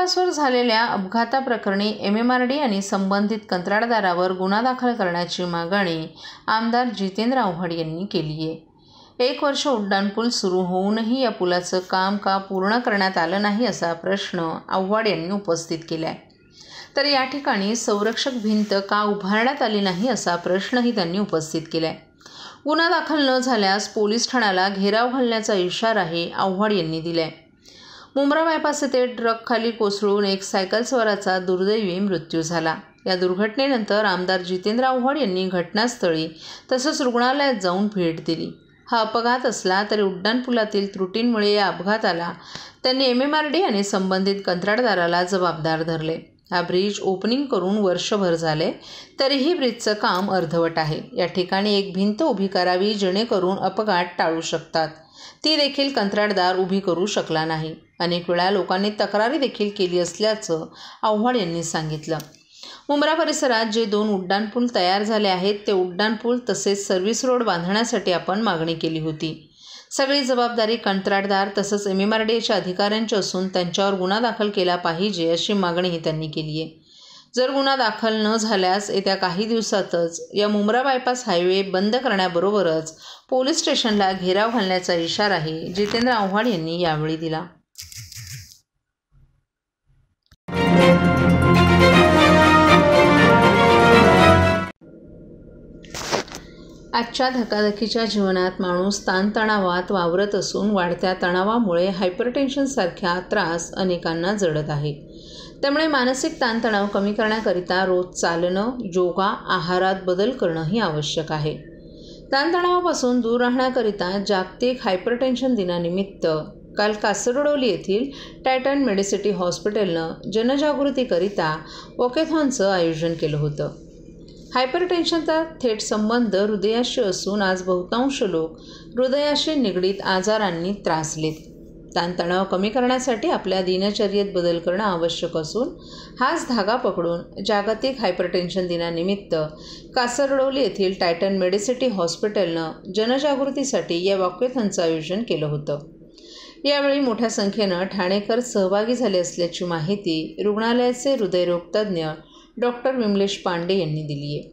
बायपासवर झालेल्या अपघाताप्रकरणी MMRD आणि संबंधित कंत्राटदारावर गुन्हा दाखल करण्याची मागणी आमदार जितेंद्र आव्हाड यांनी केली आहे. 1 वर्ष उड्डाणपूल सुरू होऊनही या पुलाचं काम का पूर्ण करण्यात आलं नाही असा प्रश्न आव्हाड यांनी उपस्थित केला आहे. तर या ठिकाणी संरक्षक भिंत का उभारण्यात आली नाही असा प्रश्नही त्यांनी उपस्थित केला आहे. गुन्हा दाखल न झाल्यास पोलीस ठाण्याला घेराव घालण्याचा इशाराही आव्हाड यांनी दिला आहे. मुंब्रा बायपास येथे ट्रकखाली कोसळून एक सायकलस्वाराचा दुर्दैवी मृत्यू झाला. या दुर्घटनेनंतर आमदार जितेंद्र आव्हाड यांनी घटनास्थळी तसंच रुग्णालयात जाऊन भेट दिली. हा अपघात असला तरी उड्डाणपुलातील त्रुटींमुळे या अपघाताला त्यांनी MMRD आणि संबंधित कंत्राटदाराला जबाबदार धरले. हा ब्रिज ओपनिंग करून वर्षभर झाले तरीही ब्रिजचं काम अर्धवट आहे. या ठिकाणी एक भिंत उभी करावी जेणेकरून अपघात टाळू शकतात. ती देखील कंत्राटदार उभी करू शकला नाही. अनेक वेळा लोकांनी तक्रारी देखील केली असल्याचं आव्हाड यांनी सांगितलं. मुंब्रा परिसरात जे 2 उड्डाणपूल तयार झाले आहेत ते उड्डाणपूल तसेच सर्व्हिस रोड बांधण्यासाठी आपण मागणी केली होती. सगळी जबाबदारी कंत्राटदार तसंच MMRDच्या अधिकाऱ्यांची असून त्यांच्यावर गुन्हा दाखल केला पाहिजे अशी मागणीही त्यांनी केली आहे. जर गुन्हा दाखल न झाल्यास येत्या काही दिवसातच या मुंब्रा बायपास हायवे बंद करण्याबरोबरच पोलीस स्टेशनला घेराव घालण्याचा इशाराही जितेंद्र आव्हाड यांनी यावेळी दिला. आजच्या धकाधकीच्या जीवनात माणूस ताणतणावात वावरत असून वाढत्या तणावामुळे हायपरटेन्शनसारख्या त्रास अनेकांना जडत आहे. त्यामुळे मानसिक ताणतणाव कमी करण्याकरिता रोज चालणं, योगा, आहारात बदल करणंही आवश्यक आहे. ताणतणावापासून दूर राहण्याकरिता जागतिक हायपरटेन्शन दिनानिमित्त काल कासरगोडोली येथील टायटन मेडिसिटी हॉस्पिटलनं जनजागृतीकरिता वॉकेथॉनचं आयोजन केलं होतं. हायपरटेन्शनचा थेट संबंध हृदयाशी असून आज बहुतांश लोक हृदयाशी निगडीत आजारांनी त्रासलेत. ताणतणाव कमी करण्यासाठी आपल्या दिनचर्येत बदल करणं आवश्यक असून हाच धागा पकडून जागतिक हायपरटेन्शन दिनानिमित्त कासरगोडोली येथील टायटन मेडिसिटी हॉस्पिटलनं जनजागृतीसाठी या वॉकेथॉनचं आयोजन केलं होतं. यावेळी मोठ्या संख्येनं ठाणेकर सहभागी झाले असल्याची माहिती रुग्णालयाचे हृदयरोग तज्ज्ञ डॉक्टर विमलेश पांडे यांनी दिली आहे.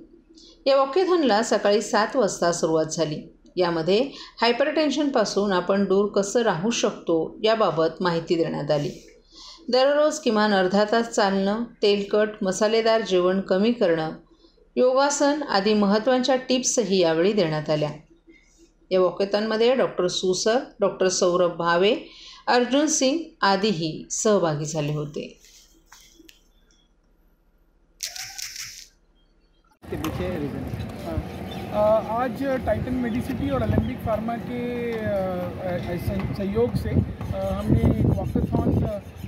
या वॉकेथॉनला सकाळी 7 वाजता सुरुवात झाली. यामध्ये हायपरटेन्शनपासून आपण दूर कसं राहू शकतो याबाबत माहिती देण्यात आली. दररोज किमान अर्धा तास चालणं, तेलकट मसालेदार जेवण कमी करणं, योगासन आदी महत्त्वाच्या टिप्सही यावेळी देण्यात आल्या. या वॉकेथॉनमध्ये डॉक्टर सुसर, डॉक्टर सौरभ भावे, अर्जुन सिंग आदीही सहभागी झाले होते. आज टाइटन मेडिसिटी और एलेम्बिक फार्मा के सहयोग से हमने एक वॉकेथॉन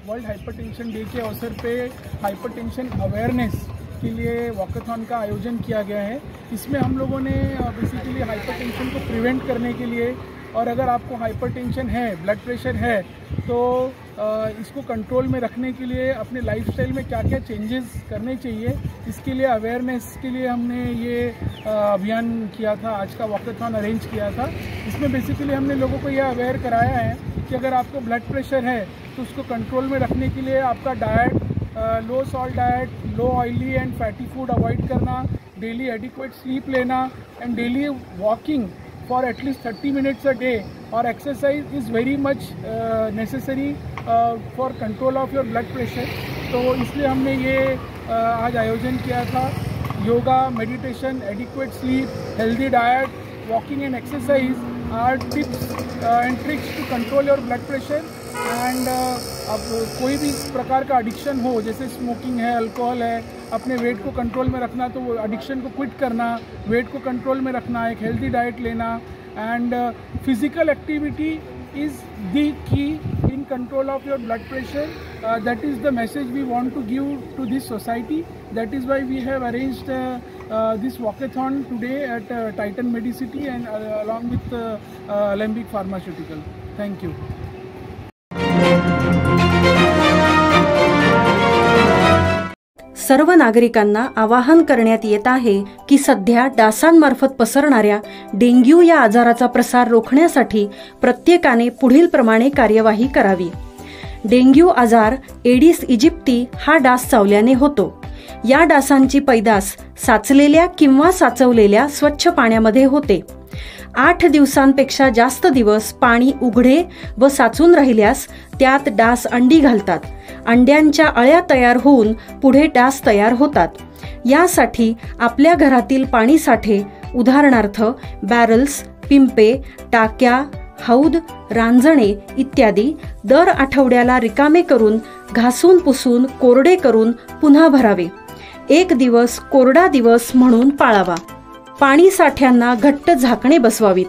वर्ल्ड हाइपरटेंशन डे के अवसर पे हाइपरटेंशन अवेयरनेस के लिए वॉकेथॉन का आयोजन किया गया है. इसमें हम लोगों ने बेसिकली हाइपरटेंशन को प्रिवेंट करने के लिए और अगर आपको हाइपरटेंशन है, ब्लड प्रेशर है, तो इसको कंट्रोल में रखने के लिए अपने लाइफस्टाइल में क्या क्या चेंजेस करने चाहिए, इसके लिए अवेयरनेस के लिए हमने ये अभियान किया था. आज का वॉकेथॉन अरेंज किया था. इसमें बेसिकली हमने लोगों को यह अवेयर कराया है कि अगर आपको ब्लड प्रेशर है तो उसको कंट्रोल में रखने के लिए आपका diet, low salt diet, low oily end fatty food avoid करना, डेली एडिक्वेट स्लीप लेना end daily walking for at least 30 minutes a day or exercise is very much necessary for control of your blood pressure. तो इसलिए हमने ये आज आयोजन किया था. Yoga, meditation, adequate sleep, healthy diet, walking and exercise are tips and tricks to control your blood pressure. And अब कोई भी प्रकार का एडिक्शन हो, जैसे स्मोकिंग है, अल्कोहल है, अपने वेट को कंट्रोल में रखना तो वो एडिक्शन को क्विट करना, वेट को कंट्रोल में रखना, एक हेल्दी डाइट लेना and physical activity is the key in control of your blood pressure. That is the message we want to give to this society. That is why we have arranged this walkathon today at Titan Medicity and along with Alembic Pharmaceutical. Thank you. सर्व नागरिकांना आवाहन करण्यात येत आहे की सध्या डासांमार्फत पसरणाऱ्या dengue या आजाराचा प्रसार रोखण्यासाठी प्रत्येकाने पुढील प्रमाणे कार्यवाही करावी. डेंग्यू आजार एडिस इजिप्ती हा डास चावल्याने होतो. या डासांची पैदास साचलेल्या किंवा साचवलेल्या स्वच्छ पाण्यामध्ये होते. 8 दिवसांपेक्षा जास्त दिवस पाणी उघडे व साचून राहिल्यास त्यात डास अंडी घालतात. अंड्यांच्या अळ्या तयार होऊन पुढे डास तयार होतात. यासाठी आपल्या घरातील पाणी साठे उदाहरणार्थ बॅरल्स, पिंपे, टाक्या, हौद, रांजणे इत्यादी दर आठवड्याला रिकामे करून घासून पुसून कोरडे करून पुन्हा भरावे. 1 दिवस कोरडा दिवस म्हणून पाळावा. पाणी साठ्यांना घट्ट झाकणे बसवावीत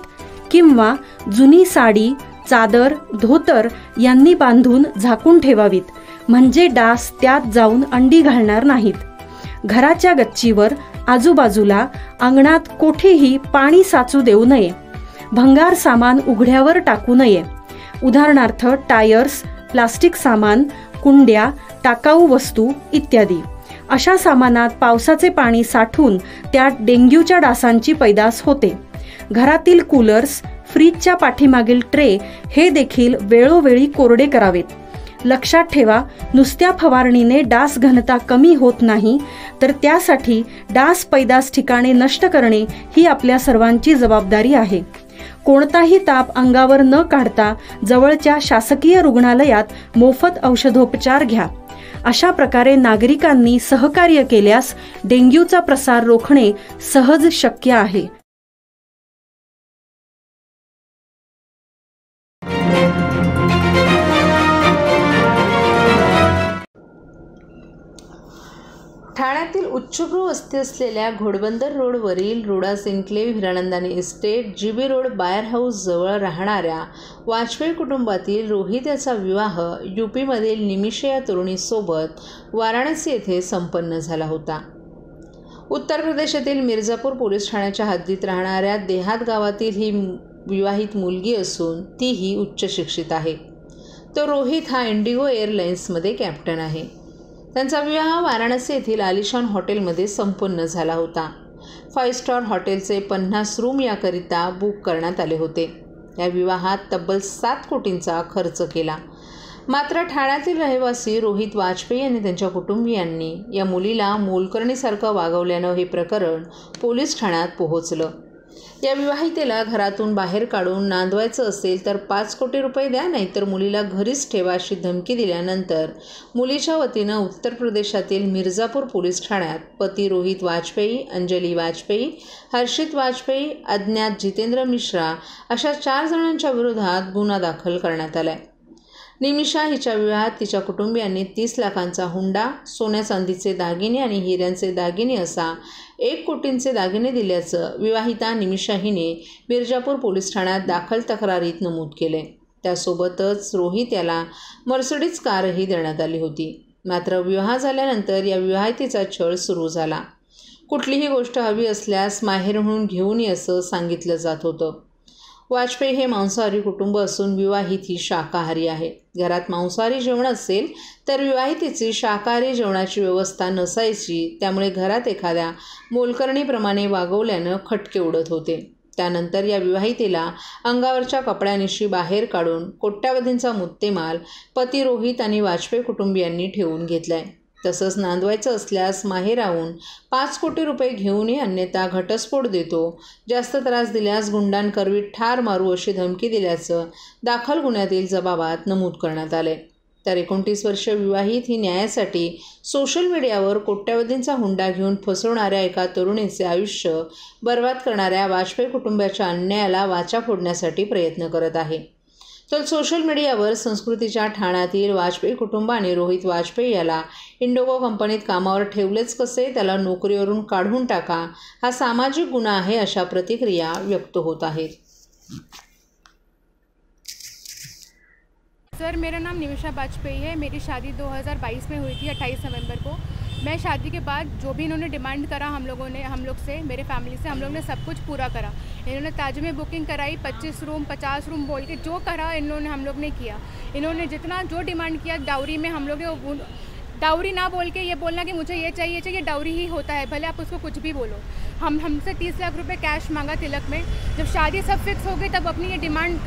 किंवा जुनी साडी, चादर, धोतर यांनी बांधून झाकून ठेवावीत, म्हणजे डास त्यात जाऊन अंडी घालणार नाहीत. घराच्या गच्चीवर, आजूबाजूला, अंगणात कोठेही पाणी साचू देऊ नये. भंगार सामान उघड्यावर टाकू नये. उदाहरणार्थ टायर्स, प्लास्टिक सामान, कुंड्या, टाकाऊ वस्तू इत्यादी. अशा सामानात पावसाचे पाणी साठून त्यात डेंग्यूच्या डासांची पैदास होते. घरातील कूलर्स, फ्रीजच्या पाठीमागील ट्रे हे देखील वेळोवेळी कोरडे करावेत. लक्षात ठेवा, नुसत्या फवारणीने डास घनता कमी होत नाही, तर त्यासाठी डास पैदास ठिकाणे नष्ट करणे ही आपल्या सर्वांची जबाबदारी आहे. कोणताही ताप अंगावर न काढता जवळच्या शासकीय रुग्णालयात मोफत औषधोपचार घ्या. अशा प्रकारे नागरिकांनी सहकार्य केल्यास डेंग्यूचा प्रसार रोखणे सहज शक्य आहे. ठाण्यातील उच्चभ्रू वस्ती असलेल्या घोडबंदर रोडवरील Rodas enclave Hiranandani estate, GB road, Bayer house जवळ राहणाऱ्या वाजपेयी कुटुंबातील रोहित याचा विवाह UPमधील निमिषा या तरुणीसोबत वाराणसी येथे संपन्न झाला होता. उत्तर प्रदेशातील मिर्झापूर पोलीस ठाण्याच्या हद्दीत राहणाऱ्या देहात गावातील ही विवाहित मुलगी असून तीही उच्च शिक्षित आहे. तो रोहित हा इंडिगो एअरलाइन्समध्ये कॅप्टन आहे. त्यांचा विवाह वाराणसी येथील आलिशान हॉटेलमध्ये संपन्न झाला होता. 5 स्टार हॉटेलचे 50 रूम याकरिता बुक करण्यात आले होते. या विवाहात तब्बल 7 कोटींचा खर्च केला. मात्र ठाण्यातील रहिवासी रोहित वाजपेयी आणि त्यांच्या कुटुंबियांनी या मुलीला मोलकरणीसारखं वागवल्यानं हे प्रकरण पोलीस ठाण्यात पोहोचलं. या विवाहितेला घरातून बाहेर काढून नांदवायचं असेल तर 5 कोटी रुपये द्या, नाहीतर मुलीला घरीच ठेवा अशी धमकी दिल्यानंतर मुलीच्या वतीनं उत्तर प्रदेशातील मिर्झापूर पोलीस ठाण्यात पती रोहित वाजपेयी, अंजली वाजपेयी, हर्षित वाजपेयी, अज्ञात जितेंद्र मिश्रा अशा 4 जणांच्या विरोधात गुन्हा दाखल करण्यात आलाय. निमिषा हिच्या विवाहात तिच्या कुटुंबियांनी 30 लाखांचा हुंडा, सोन्या चांदीचे दागिने आणि हिऱ्यांचे दागिने असा 1 कोटींचे दागिने दिल्याचं विवाहिता निमिषा हिने मिर्झापूर पोलीस ठाण्यात दाखल तक्रारीत नमूद केले. त्यासोबतच रोहित याला मर्सिडीज कारही देण्यात आली होती. मात्र विवाह झाल्यानंतर या विवाहितेचा छळ सुरू झाला. कुठलीही गोष्ट हवी असल्यास माहेरहून घेऊन ये असं सांगितलं जात होतं. वाजपेयी हे मांसाहारी कुटुंब असून विवाहित ही शाकाहारी आहे. घरात मांसाहारी जेवण असेल तर विवाहितेची शाकाहारी जेवणाची व्यवस्था नसायची. त्यामुळे घरात एखाद्या मोलकरणीप्रमाणे वागवल्यानं खटके उडत होते. त्यानंतर या विवाहितेला अंगावरच्या कपड्यानिशी बाहेर काढून कोट्यावधींचा मुद्देमाल पती रोहित आणि वाजपेयी कुटुंबियांनी ठेवून घेतलाय. तसंच नांदवायचं असल्यास माहेराहून 5 कोटी रुपये घेऊन ये, अन्यथा घटस्फोट देतो, जास्त त्रास दिल्यास गुंडांकरवी ठार मारू अशी धमकी दिल्याचं दाखल गुन्ह्यातील जबाबात नमूद करण्यात आले. तर 29 वर्षीय विवाहित ही न्यायासाठी सोशल मीडियावर कोट्यावधींचा हुंडा घेऊन फसवणाऱ्या एका तरुणीचे आयुष्य बर्बाद करणाऱ्या वाजपेयी कुटुंबाच्या अन्यायाला वाचा फोडण्यासाठी प्रयत्न करत आहे. तर सोशल मीडियावर संस्कृतीच्या ठाण्यातील वाजपेयी कुटुंब आणि रोहित वाजपेयी याला इंडिगो कंपनीत कामावर ठेवलेच कसे, त्याला नोकरीवरून काढून टाका, हा सामाजिक गुन्हा आहे अशा प्रतिक्रिया व्यक्त होत आहेत. सर, मेरा नाम निमिषा वाजपेयी है. मेरी शादी 2022 में हुई थी 28 नवंबर को. मैं शादी के बाद जो भी इन्होंने डिमांड करा हम लोग से, मेरे फैमिली से, हम लोग ने सब कुछ पूरा करा. इन्होंने ताज में बुकिंग कराई, 25 रूम 50 रूम बोल के जो करा हम लोग ने किया. इन्होंने जितना जो डिमांड किया डाउरी में, हम लोग ने डाउरी ना बोल के ये बोलना कि मुझे ये चाहिए, डाउरी ही होता है, भले आप उसको कुछ भी बोलो. हमसे 30 लाख रुपए कैश मांगा तिलक में. जब शादी सब फिक्स हो गई तब अपनी ये डिमांड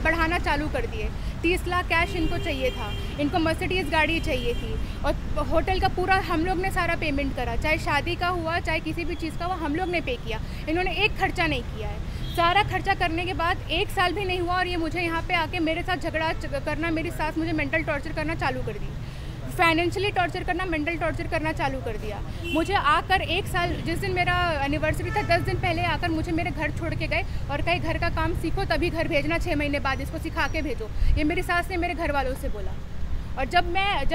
बढ़ाना चालू कर दिए. 30 लाख कैश इनको चाहिए था, इनको मर्सिडीज़ गाड़ी चाहिए थी और होटल का पूरा हम लोग ने सारा पेमेंट करा, चाहे शादी का हुआ चाहे किसी भी चीज़ का हुआ हम लोग ने पे किया। इन्होंने एक खर्चा नहीं किया है। सारा खर्चा करने के बाद 1 साल भी नहीं हुआ और ये मुझे यहाँ पे आके मेरे साथ झगड़ा करना, मेरी सास मुझे मेंटल टॉर्चर करना चालू कर दी, फाइनेंशियली टॉर्चर करना, मेंटल टॉर्चर करना चालू कर दिया। मुझे आकर 1 साल, जिस दिन मेरा एनिवर्सरी था 10 दिन पहले आकर मुझे मेरे घर छोड़ के गए और कहीं घर का काम सीखो तभी घर भेजना, 6 महीने बाद इसको सिखा के भेजो, ये मेरी सास ने मेरे घर वालों से बोला। और जब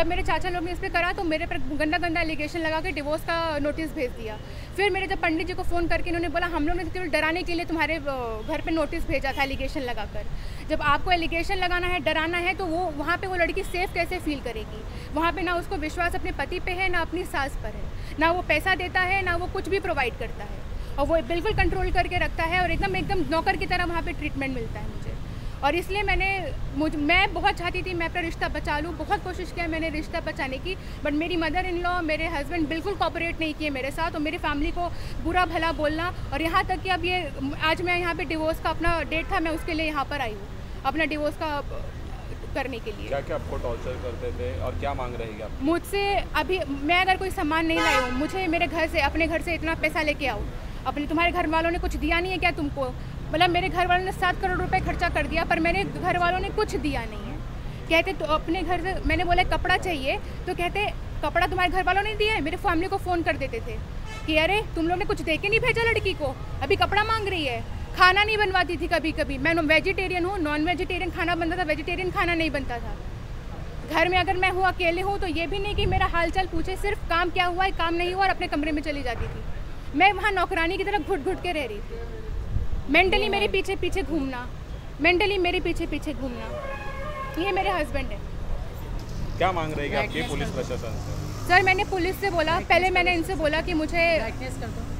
मेरे चाचा लोग ने इस पर करा तो मेरे पर गंदा एलिगेशन लगा के डिवोर्स का नोटिस भेज दिया। फिर मेरे जब पंडित जी को फ़ोन करके इन्होंने बोला हम लोग ने केवल डराने के लिए तुम्हारे घर पे नोटिस भेजा था एलिगेशन लगाकर। जब आपको एलिगेशन लगाना है, डराना है, तो वो वहाँ पे वो लड़की सेफ़ कैसे फील करेगी? वहाँ पे ना उसको विश्वास अपने पति पे है, ना अपनी सास पर है, ना वो पैसा देता है, ना वो कुछ भी प्रोवाइड करता है, और वो बिल्कुल कंट्रोल करके रखता है और एकदम नौकर की तरह वहाँ पर ट्रीटमेंट मिलता है मुझे। और इसलिए मैं बहुत चाहती थी मैं अपना रिश्ता बचा लूँ, बहुत कोशिश किया मैंने रिश्ता बचाने की, बट मेरी मदर इन लॉ, मेरे हस्बैंड बिल्कुल कोऑपरेट नहीं किए मेरे साथ और मेरी फैमिली को बुरा भला बोलना, और यहाँ तक कि अब ये आज मैं यहाँ पे डिवोर्स का अपना डेट था, मैं उसके लिए यहाँ पर आई हूँ अपना डिवोर्स का करने के लिए। क्या क्या आपको टॉर्चर करते थे और क्या मांग रहेगी आप मुझसे? अभी मैं अगर कोई सामान नहीं लाई हूँ, मुझे मेरे घर से, अपने घर से इतना पैसा लेके आओ, अपने तुम्हारे घर वालों ने कुछ दिया नहीं है क्या तुमको? मतलब मेरे घर वालों ने 7 करोड़ रुपए खर्चा कर दिया पर मेरे घर वालों ने कुछ दिया नहीं है। कहते तो अपने घर से, मैंने बोला कपड़ा चाहिए तो कहते कपड़ा तुम्हारे घर वालों ने दिया है। मेरे फैमिली को फ़ोन कर देते थे कि अरे तुम लोग ने कुछ दे के नहीं भेजा लड़की को, अभी कपड़ा मांग रही है। खाना नहीं बनवाती थी कभी कभी, मैं वेजिटेरियन हूँ, नॉन वेजिटेरियन खाना बनता था, वेजिटेरियन खाना नहीं बनता था। घर में अगर मैं हूँ अकेले हूँ तो ये भी नहीं कि मेरा हाल चाल पूछे, सिर्फ काम क्या हुआ है, काम नहीं हुआ और अपने कमरे में चली जाती थी। मैं वहाँ नौकरानी की तरह घुट के रह रही थी। मेंटली मेरे पीछे पीछे घूमना, ये मेरे हस्बैंड है। क्या मांग रहेगी आपकी पुलिस प्रशासन से? सर मैंने पुलिस से बोला, पहले मैंने इनसे बोला कि मुझे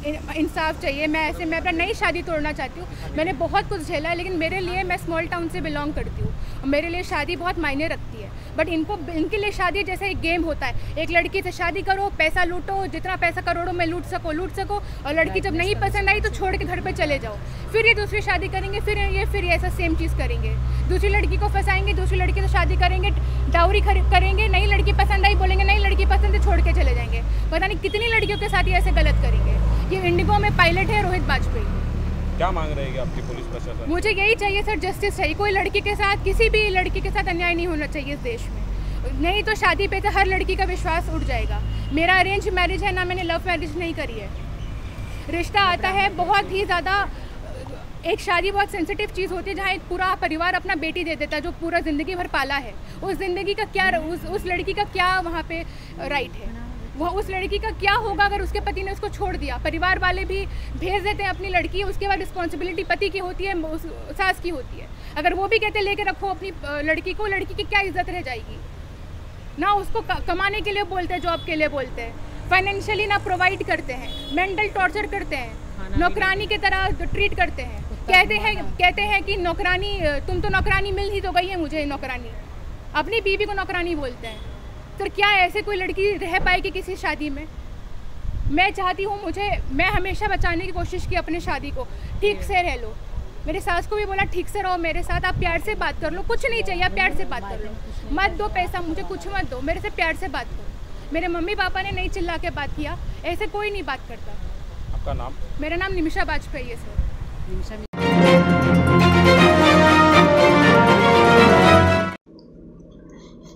इंसाफ चाहिए, मैं अपना नई शादी तोड़ना चाहती हूँ। मैंने बहुत कुछ झेला है, लेकिन मेरे लिए, मैं स्मॉल टाउन से बिलोंग करती हूँ और मेरे लिए शादी बहुत मायने रखती है। बट इनके लिए शादी जैसे एक गेम होता है, एक लड़की से शादी करो, पैसा लूटो, जितना पैसा करोड़ों में लूट सको, और लड़की जब नहीं पसंद आई तो छोड़ के घर पे चले जाओ। फिर ये दूसरी शादी करेंगे, फिर ये ऐसा सेम चीज़ करेंगे, दूसरी लड़की को फंसाएंगे, दूसरी लड़की से शादी करेंगे, डाउरी करेंगे, नई लड़की पसंद आई बोलेंगे नई लड़की पसंद है, छोड़ के चले जाएंगे। पता नहीं कितनी लड़कियों के साथ ये ऐसे गलत करेंगे। ये इंडिगो में पायलट है रोहित बाजपेयी। क्या मांग रहेगी आपकी पुलिस प्रशासन? मुझे यही चाहिए सर, जस्टिस चाहिए। कोई लड़की के साथ, किसी भी लड़की के साथ अन्याय नहीं होना चाहिए इस देश में, नहीं तो शादी पे तो हर लड़की का विश्वास उठ जाएगा। मेरा अरेंज मैरिज है ना, मैंने लव मैरिज नहीं करी है। रिश्ता आता है बहुत ही ज़्यादा, एक शादी बहुत सेंसिटिव चीज़ होती है जहाँ एक पूरा परिवार अपना बेटी दे देता है जो पूरा ज़िंदगी भर पाला है। उस ज़िंदगी का क्या, उस लड़की का क्या वहाँ पे राइट है? वह उस लड़की का क्या होगा अगर उसके पति ने उसको छोड़ दिया? परिवार वाले भी भेज देते हैं अपनी लड़की, उसके बाद रिस्पॉन्सिबिलिटी पति की होती है, सास की होती है। अगर वो भी कहते लेके रखो अपनी लड़की को, लड़की की क्या इज्जत रह जाएगी? ना उसको कमाने के लिए बोलते हैं, जॉब के लिए बोलते हैं, फाइनेंशियली ना प्रोवाइड करते हैं, मेंटल टॉर्चर करते हैं, नौकरानी की तरह ट्रीट करते हैं। कहते हैं कि नौकरानी, तुम तो नौकरानी मिल ही तो गई है मुझे नौकरानी, अपनी बीवी को नौकरानी बोलते हैं। सर क्या ऐसे कोई लड़की रह पाएगी किसी शादी में? मैं चाहती हूँ, मैं हमेशा बचाने की कोशिश की अपनी शादी को, ठीक से रह लो। मेरे सास को भी बोला ठीक से रहो मेरे साथ, आप प्यार से बात कर लो, कुछ नहीं चाहिए, आप प्यार से बात कर लो, मत दो पैसा मुझे, कुछ मत दो, मेरे से प्यार से बात करो। मेरे मम्मी पापा ने नहीं चिल्ला के बात किया, ऐसे कोई नहीं बात करता। आपका नाम? मेरा नाम निमिषा बाजपेयी है सर।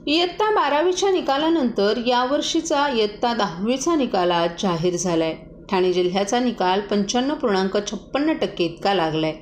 इयत्ता 12वीच्या निकालानंतर यावर्षीचा इयत्ता 10वीचा निकाल आज जाहीर झालाय। ठाणे जिल्ह्याचा निकाल 95.56% इतका लागलाय।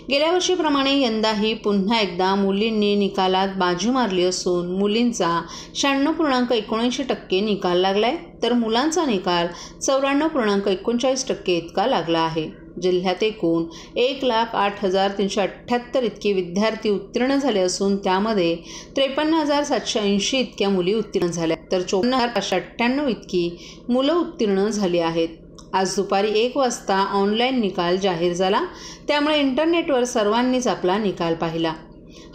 गेल्या वर्षीप्रमाणे यंदाही पुन्हा एकदा मुलींनी निकालात बाजी मारली असून मुलींचा 96.79% निकाल लागलाय, तर मुलांचा निकाल 94.39% इतका लागला आहे। जिल्ह्यात एकूण 1,08,378 इतके विद्यार्थी उत्तीर्ण झाले असून त्यामध्ये 53,780 इतक्या मुली उत्तीर्ण झाल्या, तर 54,598 इतकी मुलं उत्तीर्ण झाली आहेत। आज दुपारी 1 वाजता ऑनलाईन निकाल जाहीर झाला, त्यामुळे इंटरनेटवर सर्वांनीच आपला निकाल पाहिला।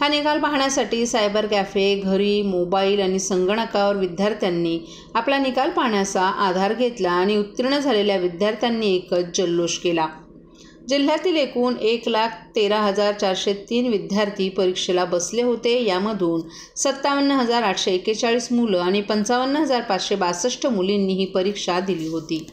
हा निकाल पाहण्यासाठी सायबर कॅफे, घरी, मोबाईल आणि संगणकावर विद्यार्थ्यांनी आपला निकाल पाहण्याचा आधार घेतला आणि उत्तीर्ण झालेल्या विद्यार्थ्यांनी एकच जल्लोष केला। जिल्ह्यातील एकूण 1,13,403 विद्यार्थी परीक्षेला बसले होते. यामधून 57,841 मुलं आणि 55,562 मुलींनी ही परीक्षा दिली होती.